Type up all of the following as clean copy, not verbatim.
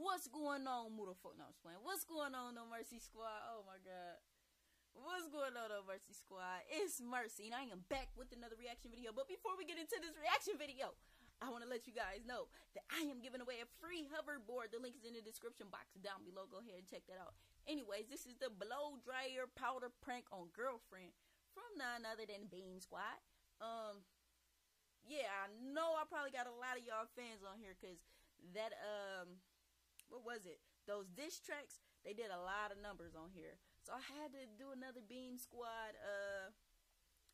What's going on, Mutterfuck? No, I'm just playing. What's going on, No Mercy Squad? Oh my god. What's going on, No Mercy Squad? It's Mercy, and I am back with another reaction video. But before we get into this reaction video, I want to let you guys know that I am giving away a free hoverboard. The link is in the description box down below. Go ahead and check that out. Anyways, this is the blow dryer powder prank on girlfriend from none other than Beam Squad. Yeah, I know I probably got a lot of y'all fans on here because that, what was it? Those diss tracks, they did a lot of numbers on here. So I had to do another Beam Squad,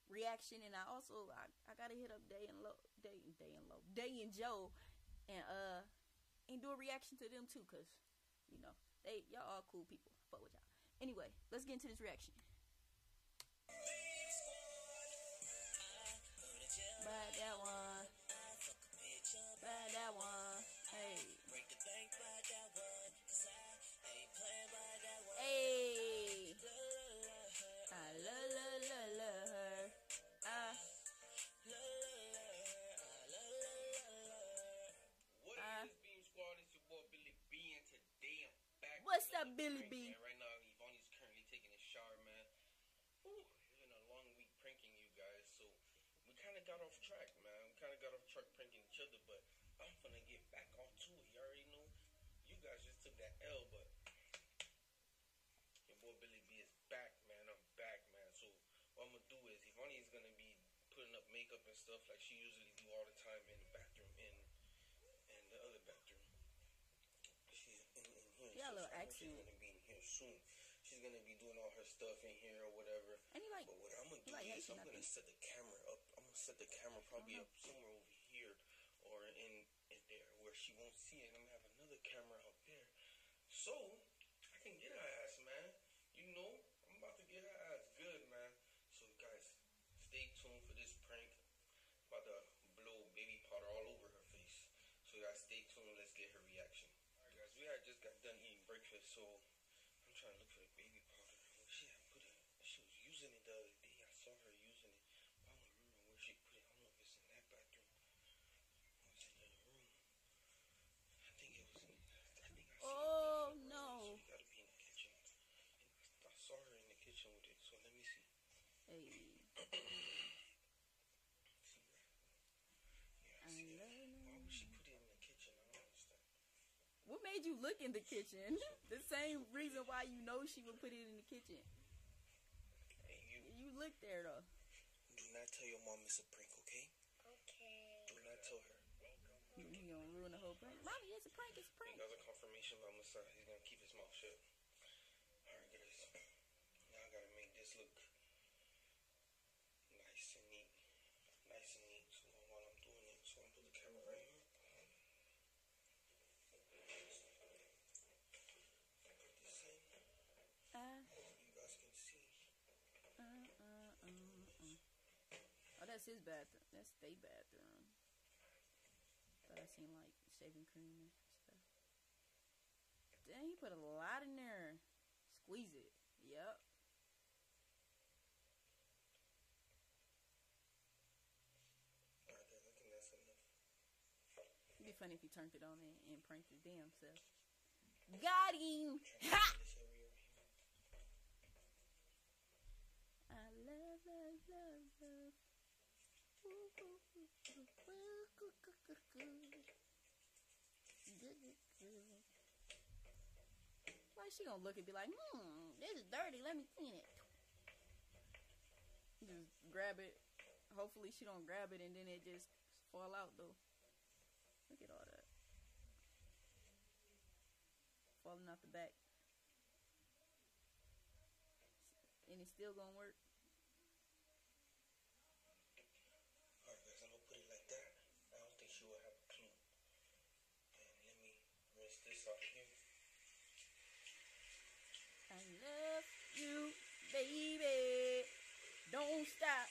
reaction, and I also, I gotta hit up Day and Joe, and do a reaction to them too, cause, you know, y'all all cool people. Fuck with y'all. Anyway, let's get into this reaction. Buy that one. Buy that one. Hey. Break the bank, buy that one. Cause I ain't playing by that one. Hey. I love her. What is Beam Squad? It's your boy Billy B, and today I'm back. What's up, Billy B? Right now, Yvonne's currently taking a shower, man. Whew, it's been a long week pranking you guys, so we kind of got off track, man. We kind of got off track pranking each other, but I'm gonna get back onto it. You already know. You guys just took that L, but your boy Billy B is back, man. I'm back, man. So what I'm gonna do is Yvonne is gonna be putting up makeup and stuff like she usually do all the time in the bathroom, in the other bathroom. She's in here. Yeah, so little accent. She's gonna be in here soon. She's gonna be doing all her stuff in here or whatever. And you like, but what I'm gonna do is I'm gonna set the camera up. I'm gonna set the camera probably up somewhere over here or in there where she won't see it. I'm gonna have another camera out there, so I can get her ass, man. You know, I'm about to get her ass good, man. So guys, stay tuned for this prank. I'm about to blow baby powder all over her face. So guys, stay tuned. Let's get her reaction. Alright guys, we had just got done eating breakfast, so I'm trying to look for the baby powder. She had put it. She was using it the other day. I saw her using it. But I don't remember where she put it. I don't know if it's in that bathroom. Or it's in the other room. I think it was in. I think I saw it. no. So you gotta be in the kitchen. And I saw her in the kitchen with it. So let me see. Hey. See that? Yeah, I see that. Why would she put it in the kitchen? I don't understand. What made you look in the kitchen? The same reason why you know she would put it in the kitchen. Hey, you looked there though. Do not tell your mom it's a prank, okay? Okay. Do not tell her. You gonna ruin the whole prank. Mommy, it's a prank, it's a prank. He got a confirmation by my son. He's gonna keep his mouth shut. Alright guys. Now I gotta make this look nice and neat. Nice and neat. So while I'm doing it, so I'm gonna put the camera right here. Put this in. You guys can see. Oh, that's his bathroom. That's their bathroom. Thought I seen like shaving cream and stuff. Dang, he put a lot in there. Squeeze it. Yep. Alright guys, I think that's enough. It'd be funny if he turned it on and pranked his damn self. Got him! Ha! I love. Why she gonna look and be like, this is dirty, let me clean it. Just grab it. Hopefully she don't grab it and then it just fall out though. Look at all that. Falling out the back. And it's still gonna work. Alright guys, I'm gonna put it like that. I don't think she will have a clue. And let me rinse this off here. I love you, baby. Don't stop.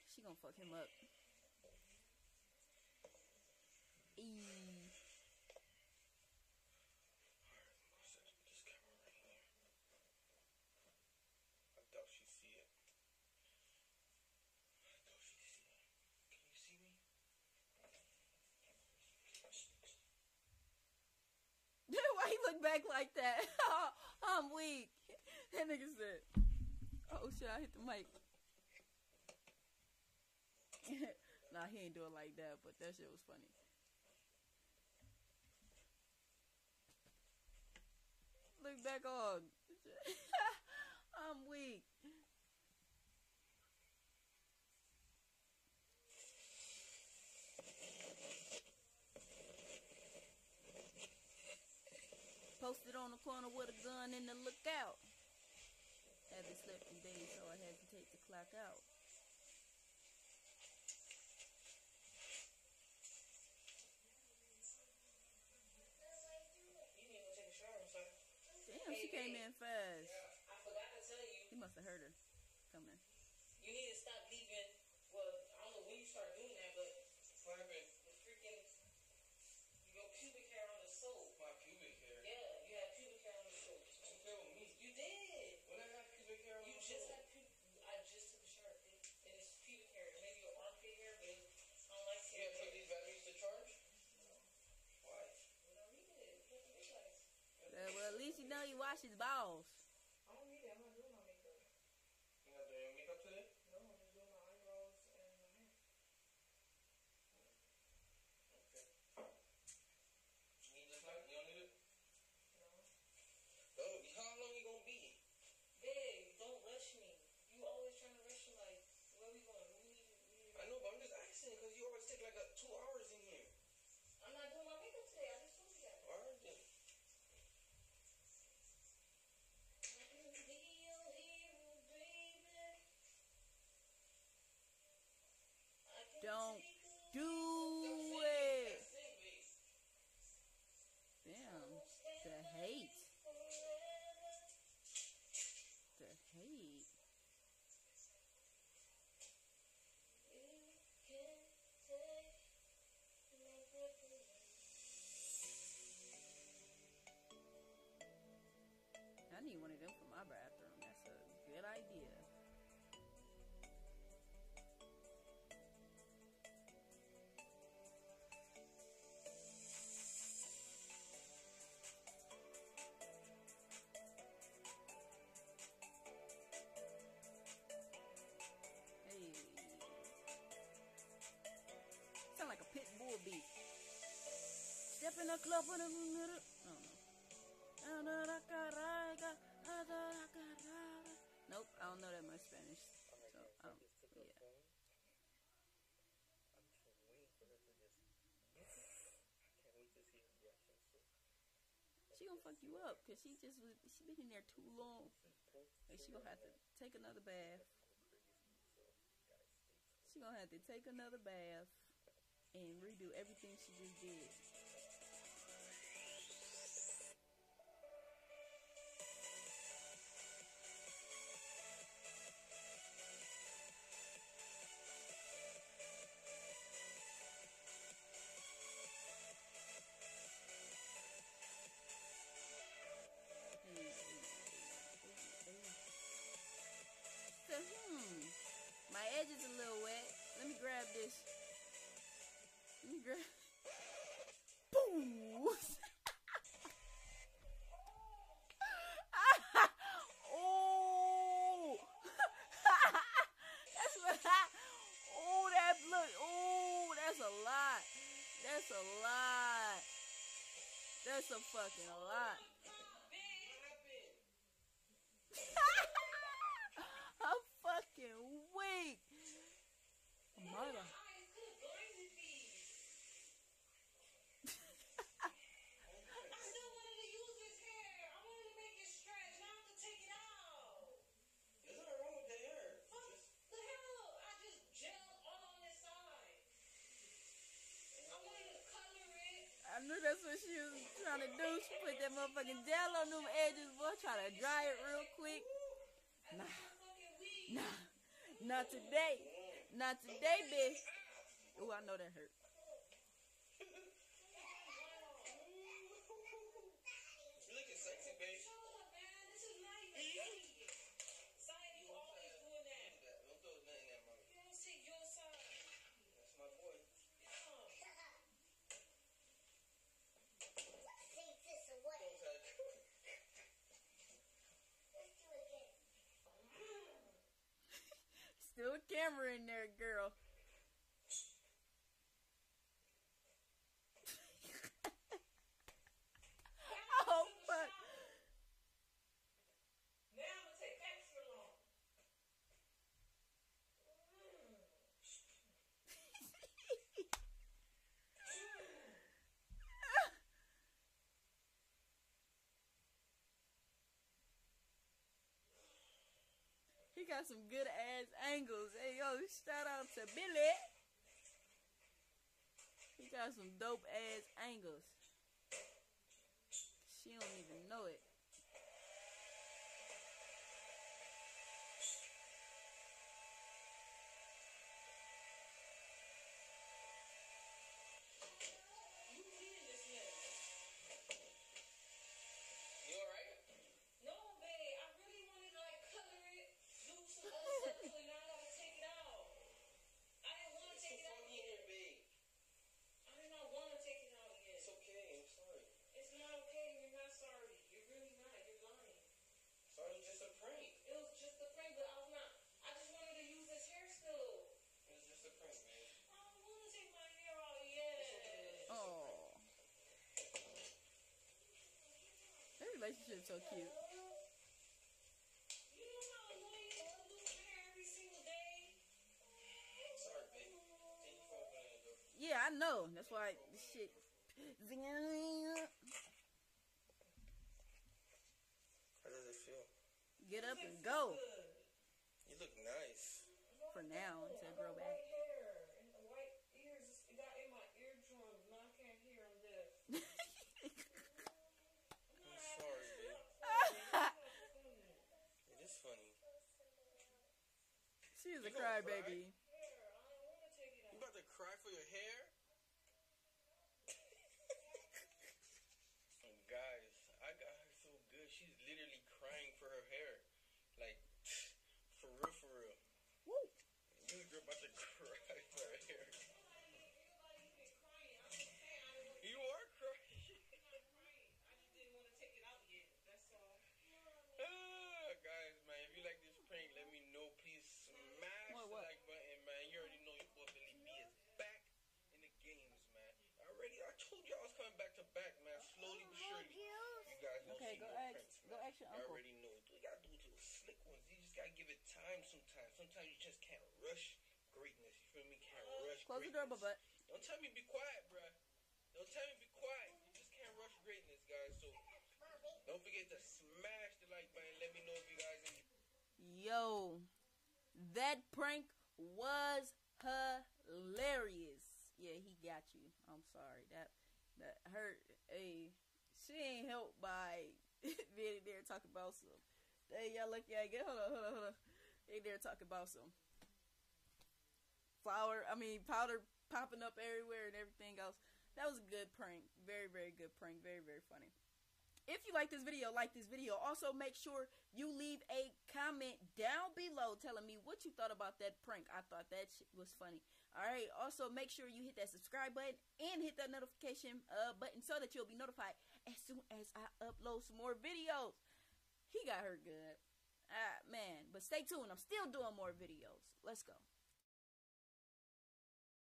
She gonna fuck him up. doubt she see it. look back like that. I'm weak. That nigga said, oh shit, I hit the mic. Nah, he ain't do it like that, but that shit was funny. Look back on. I'm weak. Posted on the corner with a gun in the lookout. Haven't slept in days, so I hesitate to clock out. Damn, she came in fast. I forgot to tell you. He must have heard her coming. You need to stop leaving. Well, I don't know when you start doing that, but what happened? The freaking your pubic hair on the soap. My pubic hair. Yeah, you had pubic hair on the soap. Don't tell me. You did. When I had pubic hair on the soap. You just had pubic. I just took a shower, and it's pubic hair. Maybe your armpit hair, but I don't like it. You gotta take these batteries to charge. Why? We don't need it. You have to realize. Well, at least you know you wash his balls. I don't need it. I'm not doing my makeup. You're not doing your makeup today? No, I'm just doing my eyebrows and my hair. Okay. You need this light? You don't need it? No. How long you gonna be? Babe, don't rush me. You always trying to rush me like, where we going? We need I know, but I'm just asking because you always take like 2 hours in here. I'm not doing my makeup today. I just told you that. Alright then. Don't do it. Damn, the hate. The hate. I need one of them for my bathroom. That's a good idea. Hey. Sound like a pit bull beat. Step in the club with a little. I don't know. Nope, I don't know that much Spanish. So, I don't, yeah. She gonna fuck you up, cause she been in there too long. Like she gonna have to take another bath. She gonna have to take another bath and redo everything she just did. So, my edge is a little wet. Let me grab this. Let me grab. Boom! Oh! That's what oh, that look. Oh, that's a lot. That's a lot. That's a fucking lot. I'm fucking weak. Mother. I knew that's what she was trying to do. She put that motherfucking gel on them edges, boy. Try to dry it real quick. Nah. Not today. Not today, bitch. Oh, I know that hurt. You're looking sexy, babe. Shut up, man. This is not even me. Side, you always doing that. Don't throw nothing at mommy. You don't take your side. That's my boy. Think this away. Still a camera in there, girl. Oh, fuck. Now I'm gonna take extra long. He got some good ass angles. Hey, yo, shout out to Billy. He got some dope ass angles. She don't even know it. You cleaning this mess? You alright? No, babe. I really wanted to like color it, do some other stuff to it. Now I gotta take it out. I didn't want to It's take so it out foggy in yet. here, babe. I did not want to take it out yet. It's okay. I'm sorry. It's not okay. You're not sorry. You're really not. You're lying. Sorry, just a prank. It was just a prank, but I was not. I just wanted to use this hair still. It was just a prank, babe. I don't want to take my hair out yet. Oh, their relationship's so cute. You know how annoying it is to lose hair every single day? Sorry, babe. Thank you for opening the door. Yeah, I know. That's why this shit. How does it feel? Get up and go Good. You look nice. for now until it grow I got back. white hair and the white ears. It got in my eardrums. Now I can't hear. I'm deaf. I'm sorry, babe. It is funny. She is a You gonna cry? crybaby. Hair. I don't want to take it You out. about to cry for your hair? Guys, I got her so good. She's literally crying for her hair. Like, for real, for real. Woo. You're about to cry for her hair. Everybody's been crying. I'm just saying. I didn't want You are crying. I'm not crying. I just didn't want to take it out yet. That's all. Guys, man, if you like this prank, let me know. Please smash the What? like button, man. You already know your boy Billy B is back in the games, man. I told you I was coming back to back, man. Slowly but surely. You guys gonna Okay, see go more ask, pranks, go man. ask your I uncle. already know. You gotta do it to the slick ones. You just gotta give it time sometimes. Sometimes you just can't rush greatness. You feel me? Can't rush Close the greatness. door, butt. Don't tell me be quiet, bruh. Don't tell me be quiet. You just can't rush greatness, guys. So don't forget to smash the like button. Let me know if you guys enjoy. Yo, that prank was hilarious. Yeah, he got you. I'm sorry. That hurt. Hey, she ain't helped by being there talking about some. Hey, y'all lucky I get. Hold on. They there talking about some powder popping up everywhere and everything else. That was a good prank. Very, very good prank. Very, very funny. If you like this video, Also, make sure you leave a comment down below telling me what you thought about that prank. I thought that shit was funny. Alright, also make sure you hit that subscribe button and hit that notification button so that you'll be notified as soon as I upload some more videos. He got her good. Man, but stay tuned. I'm still doing more videos. Let's go.